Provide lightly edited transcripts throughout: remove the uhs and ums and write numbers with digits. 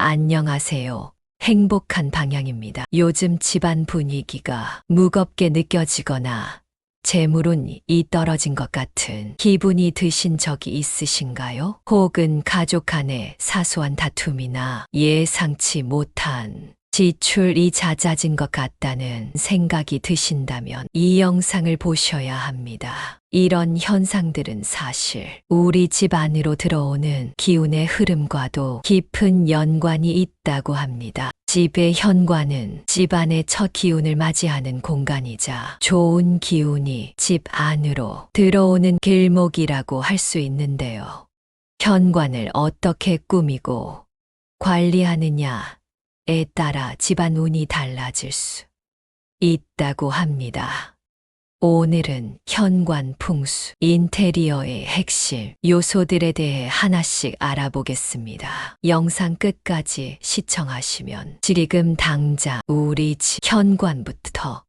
안녕하세요. 행복한 방향입니다. 요즘 집안 분위기가 무겁게 느껴지거나 재물운이 떨어진 것 같은 기분이 드신 적이 있으신가요? 혹은 가족 간의 사소한 다툼이나 예상치 못한 지출이 잦아진 것 같다는 생각이 드신다면 이 영상을 보셔야 합니다. 이런 현상들은 사실 우리 집 안으로 들어오는 기운의 흐름과도 깊은 연관이 있다고 합니다. 집의 현관은 집안의 첫 기운을 맞이하는 공간이자 좋은 기운이 집 안으로 들어오는 길목이라고 할 수 있는데요. 현관을 어떻게 꾸미고 관리하느냐에 따라 집안 운이 달라질 수 있다고 합니다. 오늘은 현관 풍수, 인테리어의 핵심 요소들에 대해 하나씩 알아보겠습니다. 영상 끝까지 시청하시면 지금 당장 우리 집 현관부터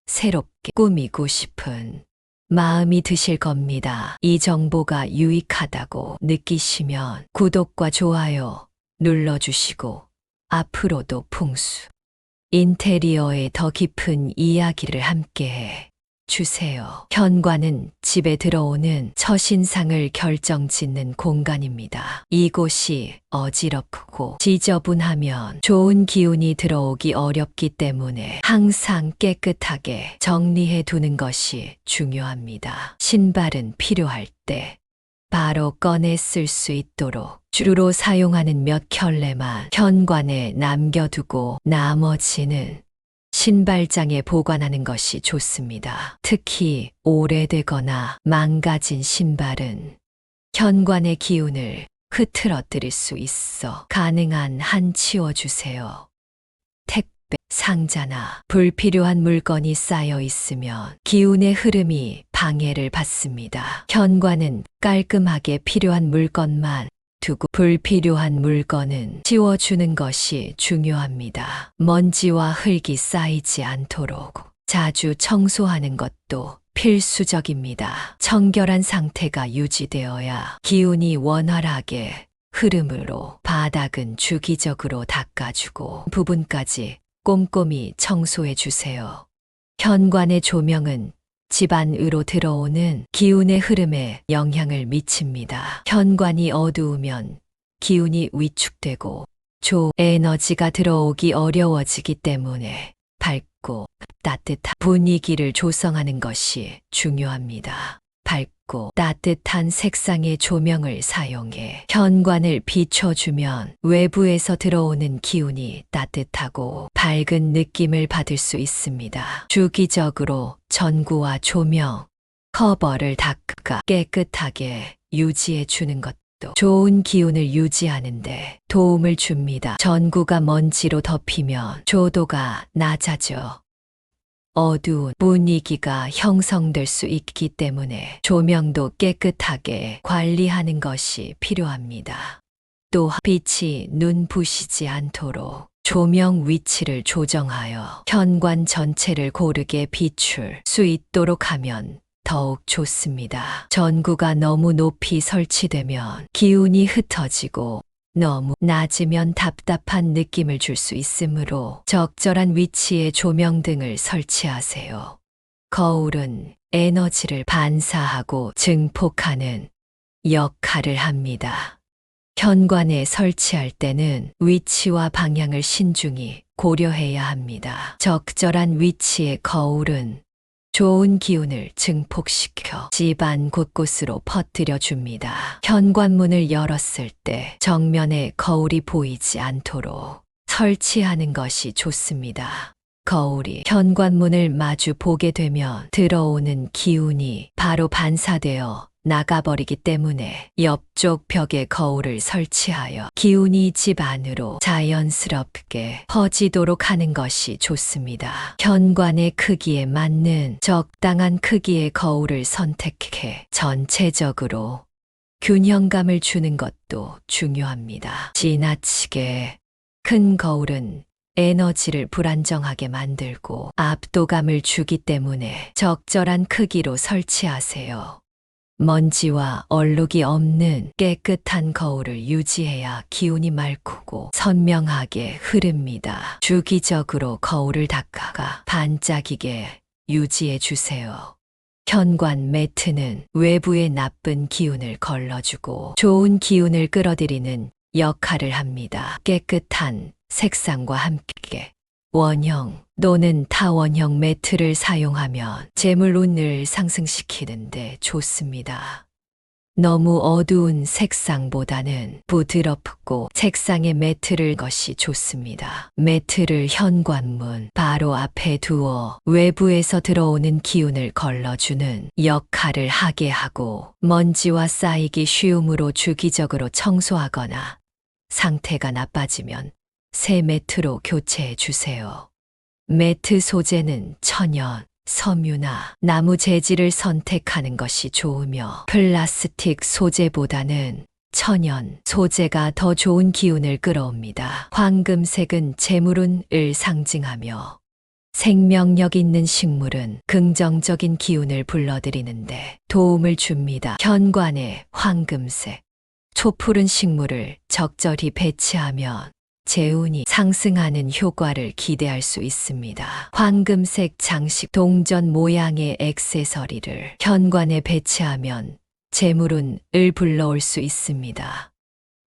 새롭게 꾸미고 싶은 마음이 드실 겁니다. 이 정보가 유익하다고 느끼시면 구독과 좋아요 눌러주시고 앞으로도 풍수, 인테리어의 더 깊은 이야기를 함께해 주세요. 현관은 집에 들어오는 첫인상을 결정짓는 공간입니다. 이곳이 어지럽고 지저분하면 좋은 기운이 들어오기 어렵기 때문에 항상 깨끗하게 정리해 두는 것이 중요합니다. 신발은 필요할 때 바로 꺼내 쓸 수 있도록 주로 사용하는 몇 켤레만 현관에 남겨두고 나머지는 신발장에 보관하는 것이 좋습니다. 특히 오래되거나 망가진 신발은 현관의 기운을 흐트러뜨릴 수 있어 가능한 한 치워주세요. 택배, 상자나 불필요한 물건이 쌓여 있으면 기운의 흐름이 방해를 받습니다. 현관은 깔끔하게 필요한 물건만 두고 불필요한 물건은 치워주는 것이 중요합니다. 먼지와 흙이 쌓이지 않도록 자주 청소하는 것도 필수적입니다. 청결한 상태가 유지되어야 기운이 원활하게 흐름으로 바닥은 주기적으로 닦아주고 부분까지 꼼꼼히 청소해 주세요. 현관의 조명은 집 안으로 들어오는 기운의 흐름에 영향을 미칩니다. 현관이 어두우면 기운이 위축되고 에너지가 들어오기 어려워지기 때문에 밝고 따뜻한 분위기를 조성하는 것이 중요합니다. 밝고 따뜻한 색상의 조명을 사용해 현관을 비춰주면 외부에서 들어오는 기운이 따뜻하고 밝은 느낌을 받을 수 있습니다. 주기적으로 전구와 조명, 커버를 닦아 깨끗하게 유지해 주는 것도 좋은 기운을 유지하는데 도움을 줍니다. 전구가 먼지로 덮이면 조도가 낮아져 어두운 분위기가 형성될 수 있기 때문에 조명도 깨끗하게 관리하는 것이 필요합니다. 또한 빛이 눈 부시지 않도록 조명 위치를 조정하여 현관 전체를 고르게 비출 수 있도록 하면 더욱 좋습니다. 전구가 너무 높이 설치되면 기운이 흩어지고 너무 낮으면 답답한 느낌을 줄 수 있으므로 적절한 위치에 조명등을 설치하세요. 거울은 에너지를 반사하고 증폭하는 역할을 합니다. 현관에 설치할 때는 위치와 방향을 신중히 고려해야 합니다. 적절한 위치의 거울은 좋은 기운을 증폭시켜 집안 곳곳으로 퍼뜨려 줍니다. 현관문을 열었을 때 정면에 거울이 보이지 않도록 설치하는 것이 좋습니다. 거울이 현관문을 마주 보게 되면 들어오는 기운이 바로 반사되어 나가버리기 때문에 옆쪽 벽에 거울을 설치하여 기운이 집 안으로 자연스럽게 퍼지도록 하는 것이 좋습니다. 현관의 크기에 맞는 적당한 크기의 거울을 선택해 전체적으로 균형감을 주는 것도 중요합니다. 지나치게 큰 거울은 에너지를 불안정하게 만들고 압도감을 주기 때문에 적절한 크기로 설치하세요. 먼지와 얼룩이 없는 깨끗한 거울을 유지해야 기운이 맑고 선명하게 흐릅니다. 주기적으로 거울을 닦아가 반짝이게 유지해 주세요. 현관 매트는 외부의 나쁜 기운을 걸러주고 좋은 기운을 끌어들이는 역할을 합니다. 깨끗한 색상과 함께 원형 또는 타원형 매트를 사용하면 재물운을 상승시키는데 좋습니다. 너무 어두운 색상보다는 부드럽고 색상의 매트를 것이 좋습니다. 매트를 현관문 바로 앞에 두어 외부에서 들어오는 기운을 걸러주는 역할을 하게 하고 먼지와 쌓이기 쉬움으로 주기적으로 청소하거나 상태가 나빠지면 새 매트로 교체해 주세요. 매트 소재는 천연, 섬유나 나무 재질을 선택하는 것이 좋으며 플라스틱 소재보다는 천연 소재가 더 좋은 기운을 끌어옵니다. 황금색은 재물운을 상징하며 생명력 있는 식물은 긍정적인 기운을 불러들이는데 도움을 줍니다. 현관에 황금색, 초푸른 식물을 적절히 배치하면 재운이 상승하는 효과를 기대할 수 있습니다. 황금색 장식 동전 모양의 액세서리를 현관에 배치하면 재물운을 불러올 수 있습니다.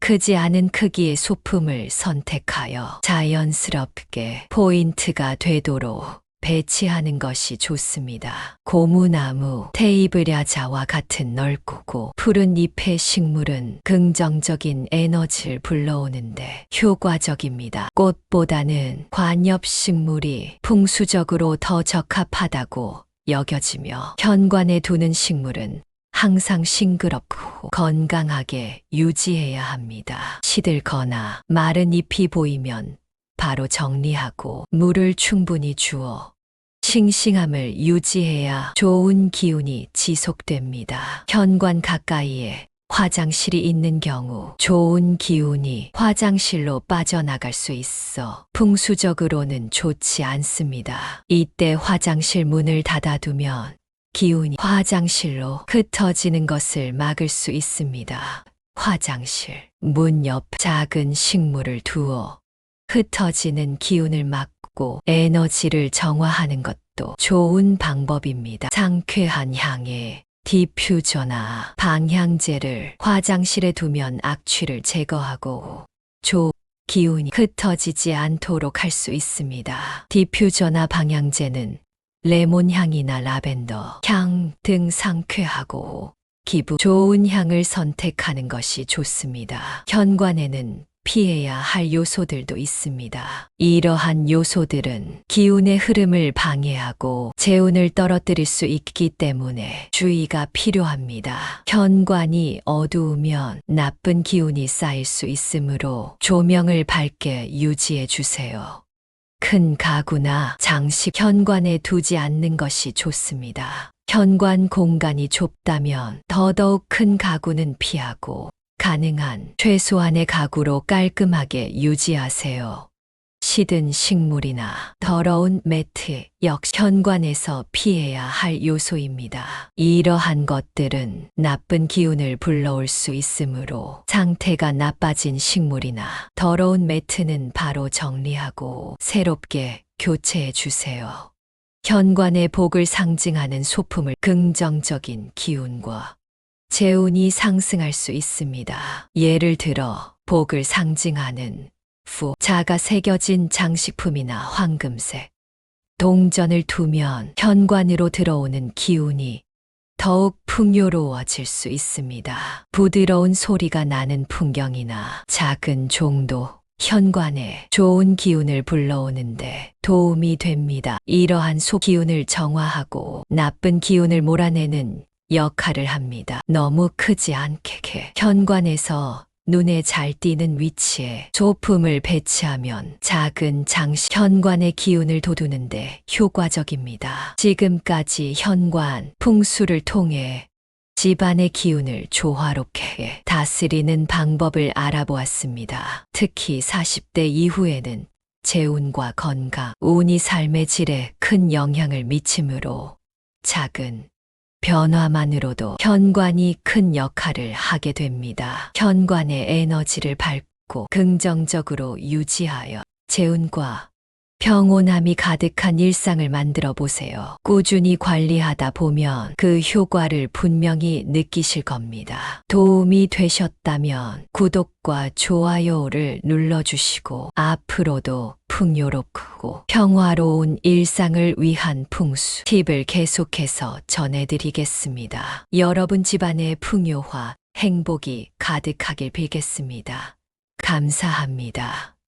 크지 않은 크기의 소품을 선택하여 자연스럽게 포인트가 되도록 배치하는 것이 좋습니다. 고무나무, 테이블야자와 같은 넓고 푸른 잎의 식물은 긍정적인 에너지를 불러오는데 효과적입니다. 꽃보다는 관엽식물이 풍수적으로 더 적합하다고 여겨지며 현관에 두는 식물은 항상 싱그럽고 건강하게 유지해야 합니다. 시들거나 마른 잎이 보이면 바로 정리하고 물을 충분히 주어 싱싱함을 유지해야 좋은 기운이 지속됩니다. 현관 가까이에 화장실이 있는 경우 좋은 기운이 화장실로 빠져나갈 수 있어 풍수적으로는 좋지 않습니다. 이때 화장실 문을 닫아두면 기운이 화장실로 흩어지는 것을 막을 수 있습니다. 화장실 문 옆 작은 식물을 두어 흩어지는 기운을 막고 에너지를 정화하는 것도 좋은 방법입니다. 상쾌한 향의 디퓨저나 방향제를 화장실에 두면 악취를 제거하고 기운이 흩어지지 않도록 할 수 있습니다. 디퓨저나 방향제는 레몬 향이나 라벤더 향 등 상쾌하고 기분 좋은 향을 선택하는 것이 좋습니다. 현관에는 피해야 할 요소들도 있습니다. 이러한 요소들은 기운의 흐름을 방해하고 재운을 떨어뜨릴 수 있기 때문에 주의가 필요합니다. 현관이 어두우면 나쁜 기운이 쌓일 수 있으므로 조명을 밝게 유지해 주세요. 큰 가구나 장식 현관에 두지 않는 것이 좋습니다. 현관 공간이 좁다면 더더욱 큰 가구는 피하고 가능한 최소한의 가구로 깔끔하게 유지하세요. 시든 식물이나 더러운 매트 역시 현관에서 피해야 할 요소입니다. 이러한 것들은 나쁜 기운을 불러올 수 있으므로 상태가 나빠진 식물이나 더러운 매트는 바로 정리하고 새롭게 교체해 주세요. 현관의 복을 상징하는 소품을 긍정적인 기운과 재운이 상승할 수 있습니다. 예를 들어 복을 상징하는 자가 새겨진 장식품이나 황금색 동전을 두면 현관으로 들어오는 기운이 더욱 풍요로워질 수 있습니다. 부드러운 소리가 나는 풍경이나 작은 종도 현관에 좋은 기운을 불러오는데 도움이 됩니다. 이러한 기운을 정화하고 나쁜 기운을 몰아내는 역할을 합니다. 너무 크지 않게 현관에서 눈에 잘 띄는 위치에 소품을 배치하면 작은 장식 현관의 기운을 돋우는데 효과적입니다. 지금까지 현관 풍수를 통해 집안의 기운을 조화롭게 다스리는 방법을 알아보았습니다. 특히 40대 이후에는 재운과 건강, 운이 삶의 질에 큰 영향을 미치므로 작은 변화만으로도 현관이 큰 역할을 하게 됩니다. 현관의 에너지를 밝고 긍정적으로 유지하여 재운과 평온함이 가득한 일상을 만들어 보세요. 꾸준히 관리하다 보면 그 효과를 분명히 느끼실 겁니다. 도움이 되셨다면 구독과 좋아요를 눌러주시고 앞으로도 풍요롭고 평화로운 일상을 위한 풍수 팁을 계속해서 전해드리겠습니다. 여러분 집안의 풍요와 행복이 가득하길 빌겠습니다. 감사합니다.